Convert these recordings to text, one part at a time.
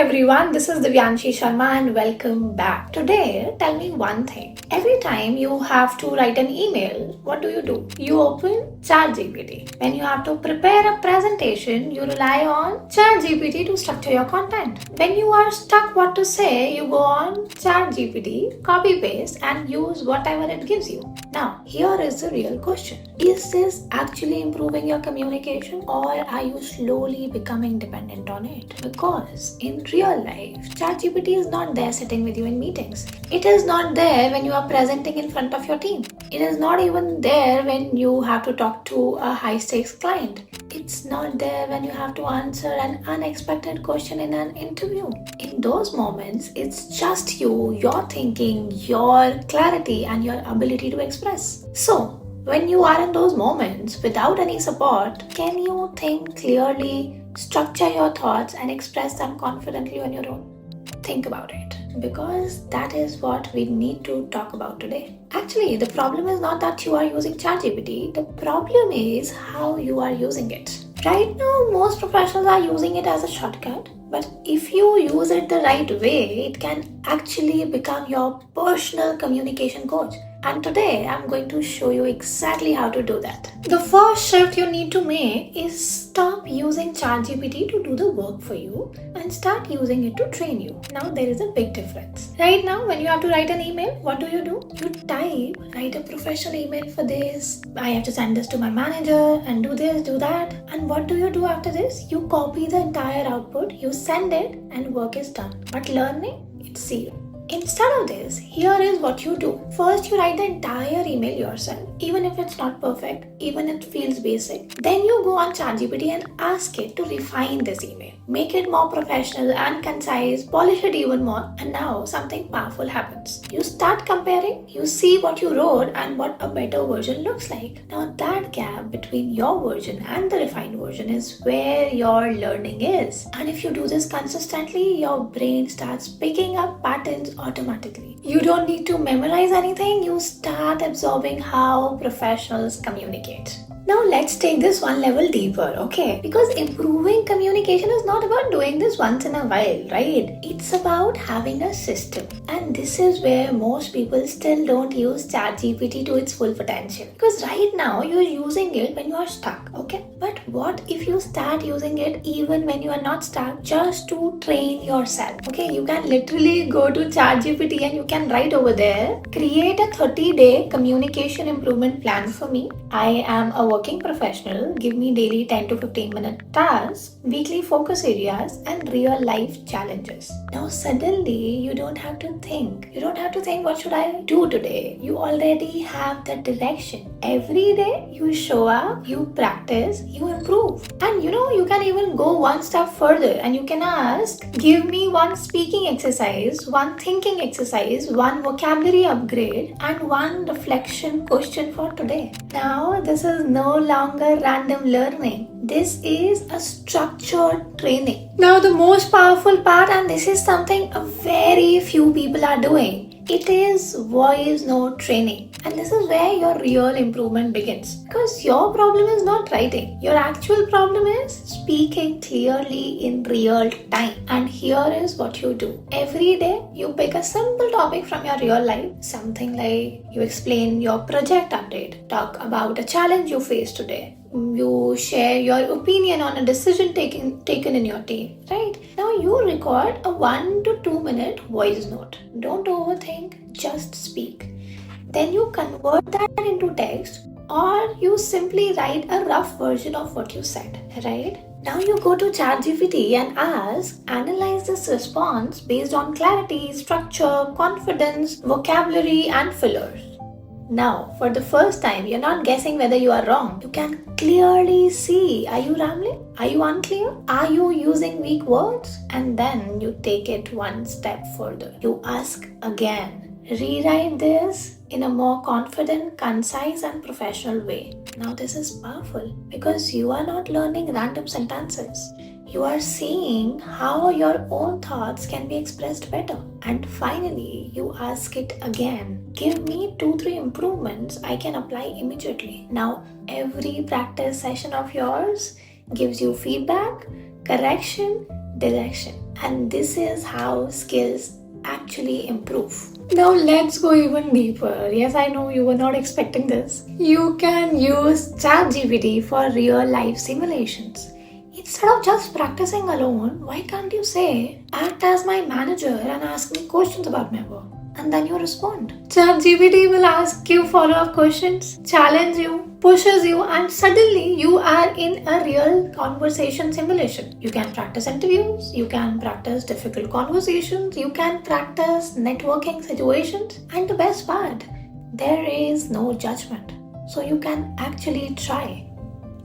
everyone, this is Divyanshi Sharma and welcome back. Today, tell me one thing. Every time you have to write an email, what do? You open ChatGPT. When you have to prepare a presentation, you rely on ChatGPT to structure your content. When you are stuck what to say, you go on ChatGPT, copy paste and use whatever it gives you. Now, here is the real question. Is this actually improving your communication or are you slowly becoming dependent on it? Because in real life, ChatGPT is not there sitting with you in meetings. It is not there when you are presenting in front of your team. It is not even there when you have to talk to a high-stakes client. It's not there when you have to answer an unexpected question in an interview. In those moments, it's just you, your thinking, your clarity and your ability to express. So, when you are in those moments without any support, can you think clearly, structure your thoughts and express them confidently on your own? Think about it, because that is what we need to talk about today. Actually, the problem is not that you are using ChatGPT, the problem is how you are using it. Right now, most professionals are using it as a shortcut, but if you use it the right way, it can actually become your personal communication coach. And today, I'm going to show you exactly how to do that. The first shift you need to make is stop using ChatGPT to do the work for you and start using it to train you. Now, there is a big difference. Right now, when you have to write an email, what do? You type, write a professional email for this. I have to send this to my manager and do this, do that. And what do you do after this? You copy the entire output, you send it and work is done. But learning, it's zero. Instead of this, here is what you do. First, you write the entire email yourself, even if it's not perfect, even if it feels basic. Then you go on ChatGPT and ask it to refine this email. Make it more professional and concise, polish it even more, and now something powerful happens. You start comparing, you see what you wrote and what a better version looks like. Now that gap between your version and the refined version is where your learning is. And if you do this consistently, your brain starts picking up patterns automatically. You don't need to memorize anything, you start absorbing how professionals communicate. Now let's take this one level deeper, okay? Because improving communication is not about doing this once in a while, right? It's about having a system. And this is where most people still don't use ChatGPT to its full potential. Because right now you're using it when you are stuck, okay? But what if you start using it even when you are not stuck, just to train yourself? Okay, you can literally go to ChatGPT and you can write over there, create a 30-day communication improvement plan for me. I am a working professional, give me daily 10 to 15 minute tasks, weekly focus areas and real life challenges. Now suddenly you don't have to think. You don't have to think what should I do today. You already have the direction. Every day you show up, you practice, you improve. And you can even go one step further and you can ask, give me one speaking exercise, one thinking exercise, one vocabulary upgrade and one reflection question for today. Now this is no longer random learning. This is a structured training. Now the most powerful part, and this is something a very few people are doing, it is voice note training. And this is where your real improvement begins. Because your problem is not writing. Your actual problem is speaking clearly in real time. And here is what you do. Every day, you pick a simple topic from your real life. Something like you explain your project update. Talk about a challenge you faced today. You share your opinion on a decision taken in your team, right? Now you record a 1 to 2 minute voice note. Don't overthink, just speak. Then you convert that into text or you simply write a rough version of what you said, right? Now you go to ChatGPT and ask, analyze this response based on clarity, structure, confidence, vocabulary and fillers. Now, for the first time, you're not guessing whether you are wrong. You can clearly see, are you rambling? Are you unclear? Are you using weak words? And then you take it one step further. You ask again. Rewrite this in a more confident, concise and professional way. Now this is powerful because you are not learning random sentences. You are seeing how your own thoughts can be expressed better. And finally, you ask it again. Give me 2-3 improvements I can apply immediately. Now, every practice session of yours gives you feedback, correction, direction. And this is how skills actually improve. Now let's go even deeper. Yes, I know you were not expecting this. You can use ChatGPT for real life simulations. Instead of just practicing alone, why can't you say, act as my manager and ask me questions about my work? And then you respond. ChatGPT will ask you follow-up questions, challenge you, pushes you, and suddenly you are in a real conversation simulation. You can practice interviews, you can practice difficult conversations, you can practice networking situations, and the best part, there is no judgment. So you can actually try.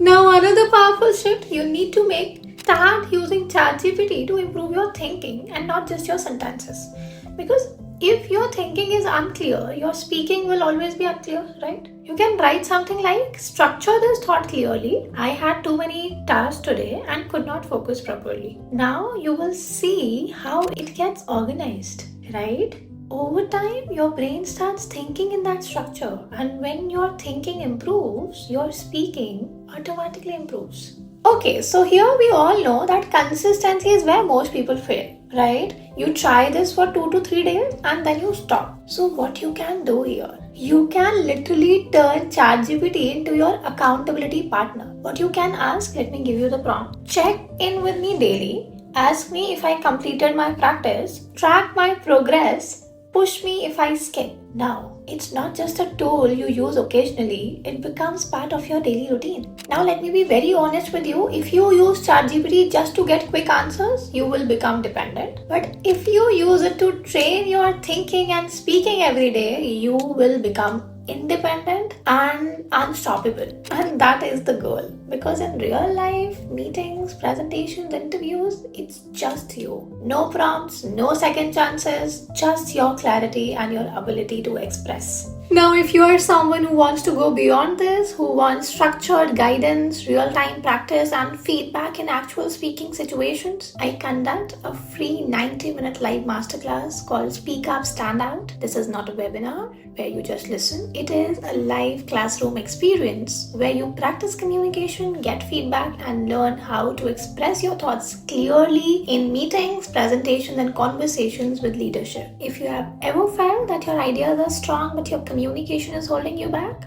Now another powerful shift you need to make, start using ChatGPT to improve your thinking and not just your sentences. Because if your thinking is unclear, your speaking will always be unclear, right? You can write something like, structure this thought clearly. I had too many tasks today and could not focus properly. Now you will see how it gets organized, right? Over time, your brain starts thinking in that structure, and when your thinking improves, your speaking automatically improves. Okay, so here we all know that consistency is where most people fail, right? You try this for 2 to 3 days and then you stop. So what you can do here? You can literally turn ChatGPT into your accountability partner. What you can ask, let me give you the prompt. Check in with me daily. Ask me if I completed my practice. Track my progress. Push me if I skip. Now, it's not just a tool you use occasionally, it becomes part of your daily routine. Now, let me be very honest with you. If you use ChatGPT just to get quick answers, you will become dependent. But if you use it to train your thinking and speaking every day, you will become independent and unstoppable. And that is the goal. Because in real life, meetings, presentations, interviews, it's just you. No prompts, no second chances, just your clarity and your ability to express. Now, if you are someone who wants to go beyond this, who wants structured guidance, real-time practice, and feedback in actual speaking situations, I conduct a free 90-minute live masterclass called Speak Up, Stand Out. This is not a webinar where you just listen. It is a live classroom experience where you practice communication, get feedback, and learn how to express your thoughts clearly in meetings, presentations, and conversations with leadership. If you have ever felt that your ideas are strong but your communication is holding you back,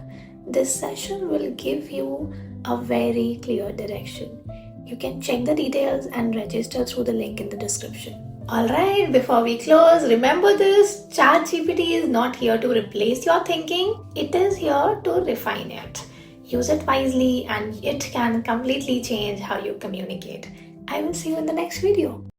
this session will give you a very clear direction. You can check the details and register through the link in the description. Alright, before we close, remember this, ChatGPT is not here to replace your thinking, it is here to refine it. Use it wisely and it can completely change how you communicate. I will see you in the next video.